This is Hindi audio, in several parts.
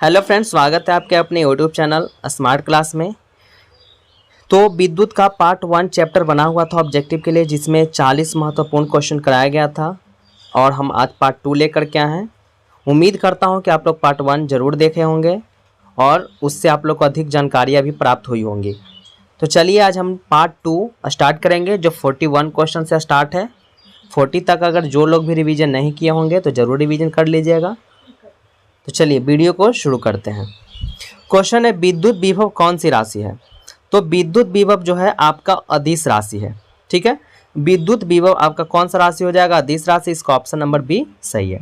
हेलो फ्रेंड्स, स्वागत है आपके अपने यूट्यूब चैनल स्मार्ट क्लास में। तो विद्युत का पार्ट 1 चैप्टर बना हुआ था ऑब्जेक्टिव के लिए, जिसमें 40 महत्वपूर्ण क्वेश्चन कराया गया था और हम आज पार्ट 2 लेकर के आए हैं। उम्मीद करता हूं कि आप लोग पार्ट 1 ज़रूर देखे होंगे और उससे आप लोग को अधिक जानकारियाँ भी प्राप्त हुई होंगी। तो चलिए आज हम पार्ट 2 स्टार्ट करेंगे, जो 41 क्वेश्चन से स्टार्ट है। 40 तक अगर जो लोग भी रिवीजन नहीं किए होंगे तो ज़रूर रिवीजन कर लीजिएगा। तो चलिए वीडियो को शुरू करते हैं। क्वेश्चन है, विद्युत विभव कौन सी राशि है? तो विद्युत विभव जो है आपका अदिश राशि है। ठीक है, विद्युत विभव आपका कौन सा राशि हो जाएगा? अदिश राशि। इसका ऑप्शन नंबर बी सही है।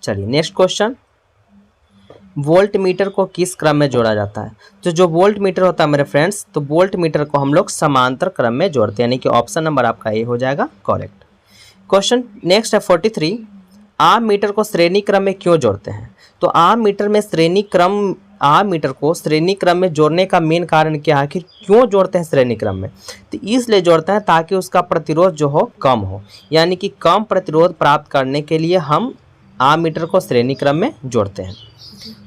चलिए नेक्स्ट क्वेश्चन, वोल्ट मीटर को किस क्रम में जोड़ा जाता है? तो जो वोल्ट मीटर होता है मेरे फ्रेंड्स, तो वोल्ट मीटर को हम लोग समांतर क्रम में जोड़ते हैं, यानी कि ऑप्शन नंबर आपका ए हो जाएगा करेक्ट। क्वेश्चन नेक्स्ट है 43, आम मीटर को श्रेणी क्रम में क्यों जोड़ते हैं? तो आम मीटर को श्रेणी क्रम में जोड़ने का मेन कारण क्या है कि क्यों जोड़ते हैं श्रेणी क्रम में? तो इसलिए जोड़ते हैं ताकि उसका प्रतिरोध जो हो कम हो, यानी कि कम प्रतिरोध प्राप्त करने के लिए हम आम मीटर को श्रेणी क्रम में जोड़ते हैं।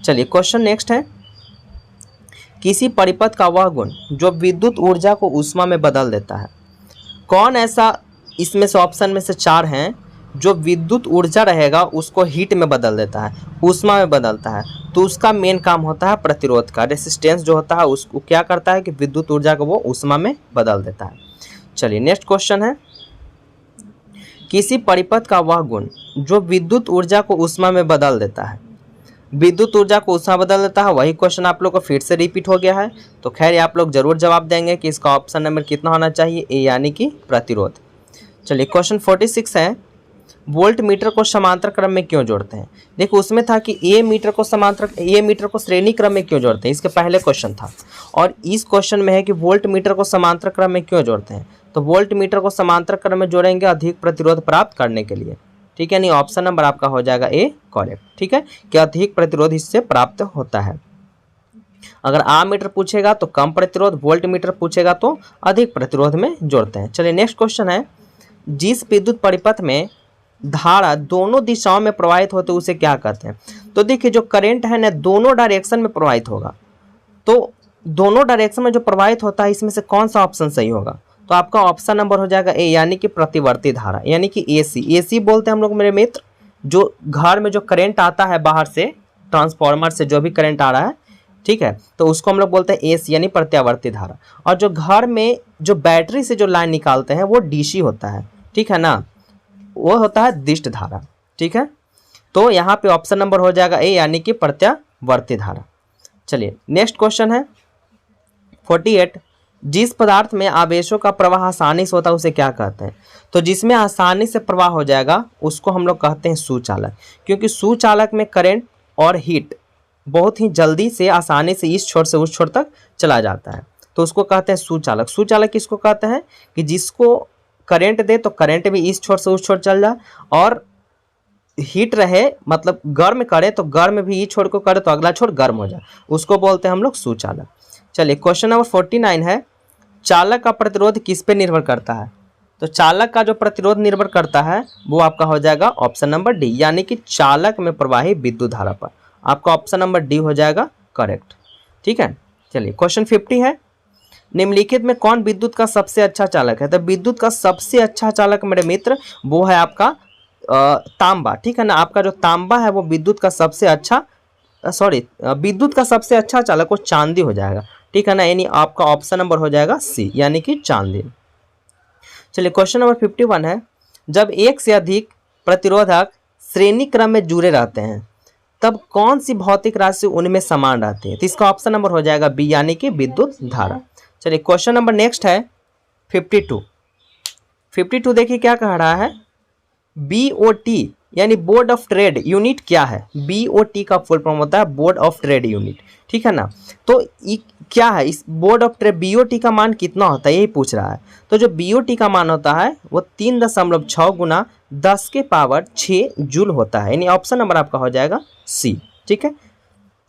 चलिए क्वेश्चन नेक्स्ट है, किसी परिपथ का वह गुण जो विद्युत ऊर्जा को ऊष्मा में बदल देता है, कौन ऐसा इसमें से ऑप्शन में से 4 हैं जो विद्युत ऊर्जा रहेगा उसको हीट में बदल देता है, ऊष्मा में बदलता है? तो उसका मेन काम होता है प्रतिरोध का, रेसिस्टेंस जो होता है उसको क्या करता है कि विद्युत ऊर्जा को वो ऊष्मा में बदल देता है। चलिए नेक्स्ट क्वेश्चन है, किसी परिपथ का वह गुण जो विद्युत ऊर्जा को ऊष्मा में बदल देता है, विद्युत ऊर्जा को ऊष्मा बदल देता है। वही क्वेश्चन आप लोग को फिर से रिपीट हो गया है, तो खैर आप लोग जरूर जवाब देंगे कि इसका ऑप्शन नंबर कितना होना चाहिए, ए यानी कि प्रतिरोध। चलिए क्वेश्चन 46 है, वोल्ट मीटर को समांतर क्रम में क्यों जोड़ते हैं? देखो उसमें था कि ए मीटर को श्रेणी क्रम में क्यों जोड़ते हैं, इसके पहले क्वेश्चन था, और इस क्वेश्चन में है कि वोल्ट मीटर को समांतर क्रम में क्यों जोड़ते हैं? तो वोल्ट मीटर को समांतर क्रम में जोड़ेंगे अधिक प्रतिरोध प्राप्त करने के लिए। ठीक है, नहीं ऑप्शन नंबर आपका हो जाएगा ए करेक्ट। ठीक है, कि अधिक प्रतिरोध इससे प्राप्त होता है। अगर आम मीटर पूछेगा तो कम प्रतिरोध, वोल्ट मीटर पूछेगा तो अधिक प्रतिरोध में जोड़ते हैं। चलिए नेक्स्ट क्वेश्चन है, जिस विद्युत परिपथ में धारा दोनों दिशाओं में प्रवाहित होते उसे क्या कहते हैं? तो देखिए जो करंट है ना दोनों डायरेक्शन में प्रवाहित होगा, तो दोनों डायरेक्शन में जो प्रवाहित होता है इसमें से कौन सा ऑप्शन सही होगा? तो आपका ऑप्शन नंबर हो जाएगा ए, यानी कि प्रतिवर्ती धारा, यानी कि एसी बोलते हैं हम लोग मेरे मित्र। जो घर में जो करंट आता है बाहर से, ट्रांसफार्मर से जो भी करंट आ रहा है, ठीक है, तो उसको हम लोग बोलते हैं एसी यानी प्रत्यावर्ती धारा। और जो घर में जो बैटरी से जो लाइन निकालते हैं वो डीसी होता है, ठीक है ना, वो होता है दिष्ट धारा। ठीक है, तो यहाँ पे ऑप्शन नंबर हो जाएगा ए, यानी कि प्रत्यावर्ती धारा। चलिए नेक्स्ट क्वेश्चन है 48, जिस पदार्थ में आवेशों का प्रवाह आसानी से होता है उसे क्या कहते हैं? तो जिसमें आसानी से प्रवाह हो जाएगा उसको हम लोग कहते हैं सुचालक, क्योंकि सुचालक में करंट और हीट बहुत ही जल्दी से आसानी से इस छोर से उस छोर तक चला जाता है, तो उसको कहते हैं सुचालक। सुचालक किसको कहते हैं कि जिसको करंट दे तो करंट भी इस छोर से उस छोर चल जाए, और हीट रहे मतलब गर्म करे तो गर्म भी इस छोर को करे तो अगला छोर गर्म हो जाए, उसको बोलते हैं हम लोग सुचालक। चलिए क्वेश्चन नंबर 49 है, चालक का प्रतिरोध किस पे निर्भर करता है? तो चालक का जो प्रतिरोध निर्भर करता है वो आपका हो जाएगा ऑप्शन नंबर डी, यानी कि चालक में प्रवाही विद्युत धारा पर। आपका ऑप्शन नंबर डी हो जाएगा करेक्ट। ठीक है, चलिए क्वेश्चन 50 है, निम्नलिखित में कौन विद्युत का सबसे अच्छा चालक है? तो विद्युत का सबसे अच्छा चालक मेरे मित्र वो है आपका तांबा। ठीक है ना, आपका जो तांबा है वो विद्युत का सबसे अच्छा विद्युत का सबसे अच्छा चालक वो चांदी हो जाएगा। ठीक है ना, यानी आपका ऑप्शन नंबर हो जाएगा सी, यानी कि चांदी। चलिए क्वेश्चन नंबर 51 है, जब एक से अधिक प्रतिरोधक श्रेणी क्रम में जुड़े रहते हैं तब कौन सी भौतिक राशि उनमें समान रहती है? तो इसका ऑप्शन नंबर हो जाएगा बी, यानी कि विद्युत धारा। चलिए क्वेश्चन नंबर नेक्स्ट है 52 देखिए क्या कह रहा है, BOT यानी बोर्ड ऑफ ट्रेड यूनिट क्या है? BOT का फुल फॉर्म होता है बोर्ड ऑफ ट्रेड यूनिट। ठीक है ना, तो क्या है इस बोर्ड ऑफ ट्रेड, BOT का मान कितना होता है यही पूछ रहा है। तो जो BOT का मान होता है वो 3.6 गुना 10 के पावर 6 जूल होता है, यानी ऑप्शन नंबर आपका हो जाएगा सी। ठीक है,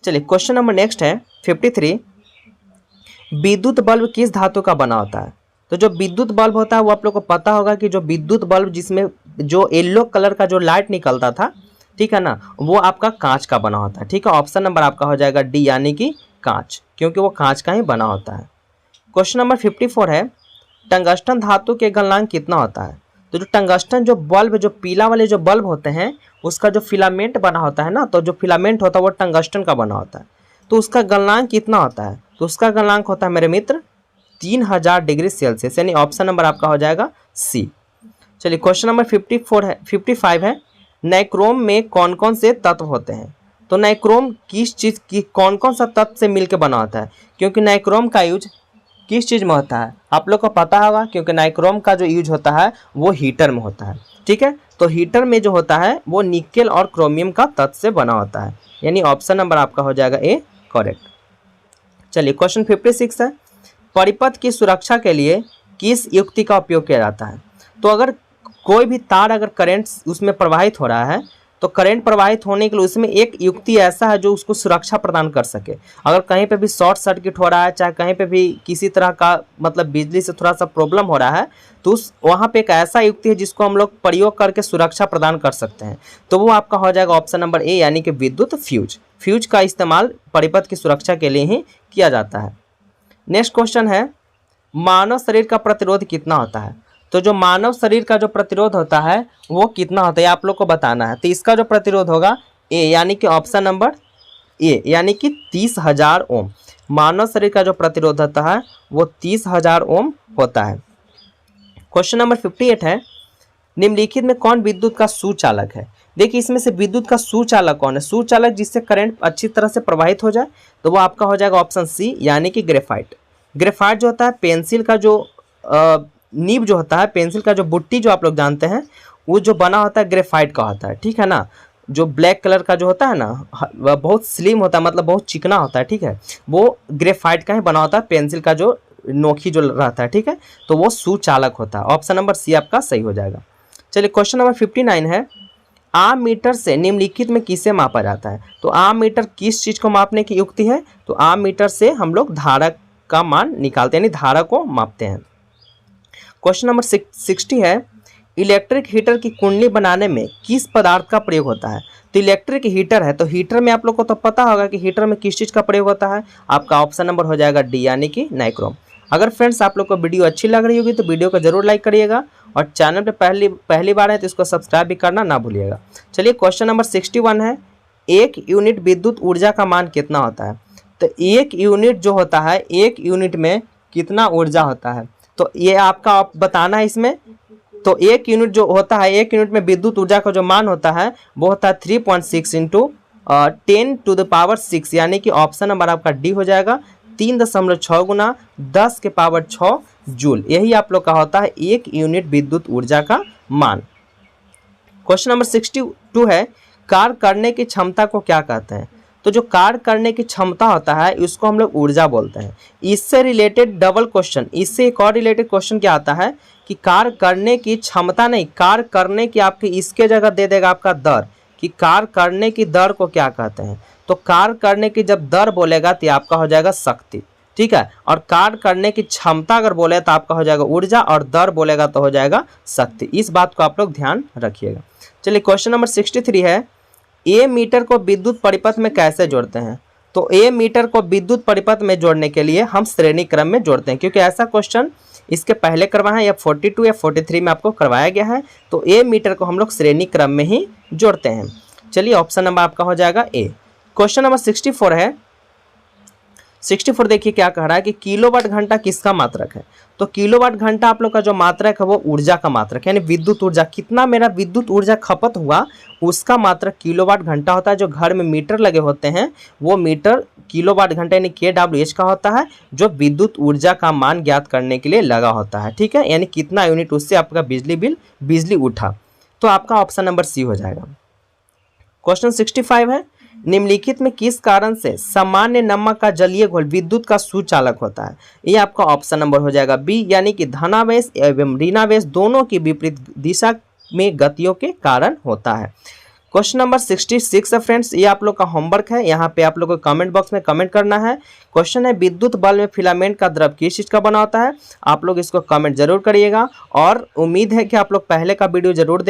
चलिए क्वेश्चन नंबर नेक्स्ट है 53, विद्युत बल्ब किस धातु का बना होता है? तो जो विद्युत बल्ब होता है वो आप लोग को पता होगा कि जो विद्युत बल्ब जिसमें जो येलो कलर का जो लाइट निकलता था ठीक है ना, वो आपका कांच का बना होता है। ठीक है, ऑप्शन नंबर आपका हो जाएगा डी यानी कि कांच, क्योंकि वो कांच का ही बना होता है। क्वेश्चन नंबर 54 है, टंगस्टन धातु के गलनांक कितना होता है? तो जो टंगस्टन जो बल्ब, जो पीला वाले जो बल्ब होते हैं, उसका जो फिलामेंट बना होता है ना, तो जो फिलामेंट होता है वो टंगस्टन का बना होता है। तो उसका गलनांक कितना होता है? तो उसका गलनांक होता है मेरे मित्र 3000 डिग्री सेल्सियस, यानी ऑप्शन नंबर आपका हो जाएगा सी। चलिए क्वेश्चन नंबर 55 है, नाइक्रोम में कौन कौन से तत्व होते हैं? तो नाइक्रोम किस चीज़ की, कौन कौन सा तत्व से मिलकर बना होता है? क्योंकि नाइक्रोम का यूज किस चीज़ में होता है आप लोग को पता होगा, क्योंकि नाइक्रोम का जो यूज होता है वो हीटर में होता है। ठीक है, तो हीटर में जो होता है वो निकेल और क्रोमियम का तत्व से बना होता है, यानी ऑप्शन नंबर आपका हो जाएगा ए करेक्ट। चलिए क्वेश्चन 56 है, परिपथ की सुरक्षा के लिए किस युक्ति का उपयोग किया जाता है? तो अगर कोई भी तार अगर करंट उसमें प्रवाहित हो रहा है, तो करंट प्रवाहित होने के लिए उसमें एक युक्ति ऐसा है जो उसको सुरक्षा प्रदान कर सके। अगर कहीं पे भी शॉर्ट सर्किट हो रहा है, चाहे कहीं पे भी किसी तरह का मतलब बिजली से थोड़ा सा प्रॉब्लम हो रहा है, तो उस वहाँ पे एक ऐसा युक्ति है जिसको हम लोग प्रयोग करके सुरक्षा प्रदान कर सकते हैं। तो वो आपका हो जाएगा ऑप्शन नंबर ए यानी कि विद्युत फ्यूज। फ्यूज का इस्तेमाल परिपथ की सुरक्षा के लिए ही किया जाता है। नेक्स्ट क्वेश्चन है, मानव शरीर का प्रतिरोध कितना होता है? तो जो मानव शरीर का जो प्रतिरोध होता है वो कितना होता है आप लोग को बताना है। तो इसका जो प्रतिरोध होगा ए यानी कि ऑप्शन नंबर ए यानी कि 30,000 ओम। मानव शरीर का जो प्रतिरोध होता है वो 30,000 ओम होता है। क्वेश्चन नंबर 58 है, निम्नलिखित में कौन विद्युत का सुचालक है? देखिए इसमें से विद्युत का सुचालक कौन है? सुचालक जिससे करंट अच्छी तरह से प्रवाहित हो जाए, तो वो आपका हो जाएगा ऑप्शन सी यानी कि ग्रेफाइट। ग्रेफाइट जो होता है पेंसिल का जो नीब जो होता है, पेंसिल का जो बुट्टी जो आप लोग जानते हैं, वो जो बना होता है ग्रेफाइट का होता है। ठीक है ना, जो ब्लैक कलर का जो होता है ना, वह बहुत स्लिम होता है, मतलब बहुत चिकना होता है। ठीक है, वो ग्रेफाइट का ही बना होता है, पेंसिल का जो नोखी जो रहता है। ठीक है, तो वो सुचालक होता है। ऑप्शन नंबर सी आपका सही हो जाएगा। चलिए क्वेश्चन नंबर 59 है, आम मीटर से निम्नलिखित में किसे मापा जाता है? तो आम मीटर किस चीज़ को मापने की युक्ति है? तो आम मीटर से हम लोग धारा का मान निकालते हैं, यानी धारा को मापते हैं। क्वेश्चन नंबर 60 है, इलेक्ट्रिक हीटर की कुंडली बनाने में किस पदार्थ का प्रयोग होता है? तो इलेक्ट्रिक हीटर है, तो हीटर में आप लोग को तो पता होगा कि हीटर में किस चीज़ का प्रयोग होता है। आपका ऑप्शन नंबर हो जाएगा डी यानी कि नाइक्रोम। अगर फ्रेंड्स आप लोग को वीडियो अच्छी लग रही होगी तो वीडियो को जरूर लाइक करिएगा, और चैनल पे पहली बार है तो इसको सब्सक्राइब भी करना ना भूलिएगा। चलिए क्वेश्चन नंबर 61 है, एक यूनिट विद्युत ऊर्जा का मान कितना होता है? तो एक यूनिट जो होता है, एक यूनिट में कितना ऊर्जा होता है, तो ये आपका आप बताना है इसमें। तो एक यूनिट जो होता है, एक यूनिट में विद्युत ऊर्जा का जो मान होता है वो होता है 3.6 इंटू 10⁶, यानी कि ऑप्शन नंबर आपका डी हो जाएगा 3.6 गुना 10⁶ जूल। यही आप लोग का होता है एक यूनिट विद्युत ऊर्जा का मान। क्वेश्चन नंबर 62 है, कार्य करने की क्षमता को क्या कहते हैं? तो जो कार्य करने की क्षमता होता है उसको हम लोग ऊर्जा बोलते हैं। इससे रिलेटेड डबल क्वेश्चन, इससे एक और रिलेटेड क्वेश्चन क्या आता है कि कार्य करने की क्षमता नहीं, कार्य करने की आपकी इसके जगह दे देगा आपका दर, कि कार्य करने की दर को क्या कहते हैं? तो कार्य करने की जब दर बोलेगा तो आपका हो जाएगा शक्ति। ठीक है, और कार्य करने की क्षमता अगर बोले तो आपका हो जाएगा ऊर्जा, और दर बोलेगा तो हो जाएगा शक्ति। इस बात को आप लोग ध्यान रखिएगा। चलिए क्वेश्चन नंबर 63 है, ए मीटर को विद्युत परिपथ में कैसे जोड़ते हैं? तो ए मीटर को विद्युत परिपथ में जोड़ने के लिए हम श्रेणी क्रम में जोड़ते हैं, क्योंकि ऐसा क्वेश्चन इसके पहले करवाया है, या 42 या 43 में आपको करवाया गया है। तो ए मीटर को हम लोग श्रेणी क्रम में ही जोड़ते हैं। चलिए ऑप्शन नंबर आपका हो जाएगा ए। क्वेश्चन नंबर 64 है, 64 देखिए क्या कह रहा है कि किलोवाट घंटा किसका मात्रक है? तो किलोवाट घंटा आप लोग का जो मात्रक है वो ऊर्जा का मात्रक है, यानी विद्युत ऊर्जा, कितना मेरा विद्युत ऊर्जा खपत हुआ उसका मात्रक किलोवाट घंटा होता है। जो घर में मीटर लगे होते हैं वो मीटर किलोवाट घंटा यानी kWh का होता है, जो विद्युत ऊर्जा का मान ज्ञात करने के लिए लगा होता है। ठीक है, यानी कितना यूनिट उससे आपका बिजली उठा। तो आपका ऑप्शन नंबर सी हो जाएगा। क्वेश्चन 65 है, निम्नलिखित में किस कारण से सामान्य नमक का जलीय घोल विद्युत का सुचालक होता है? ये आपका ऑप्शन नंबर हो जाएगा बी, यानी कि धनावेश एवं ऋणावेश दोनों की विपरीत दिशा में गतियों के कारण होता है। क्वेश्चन नंबर 66 है फ्रेंड्स, ये आप लोग का होमवर्क है, यहाँ पे आप लोग को कमेंट बॉक्स में कमेंट करना है। क्वेश्चन है, विद्युत बल्ब में फिलामेंट का द्रव किस चीज का बना होता है? आप लोग इसको कमेंट जरूर करिएगा, और उम्मीद है कि आप लोग पहले का वीडियो जरूर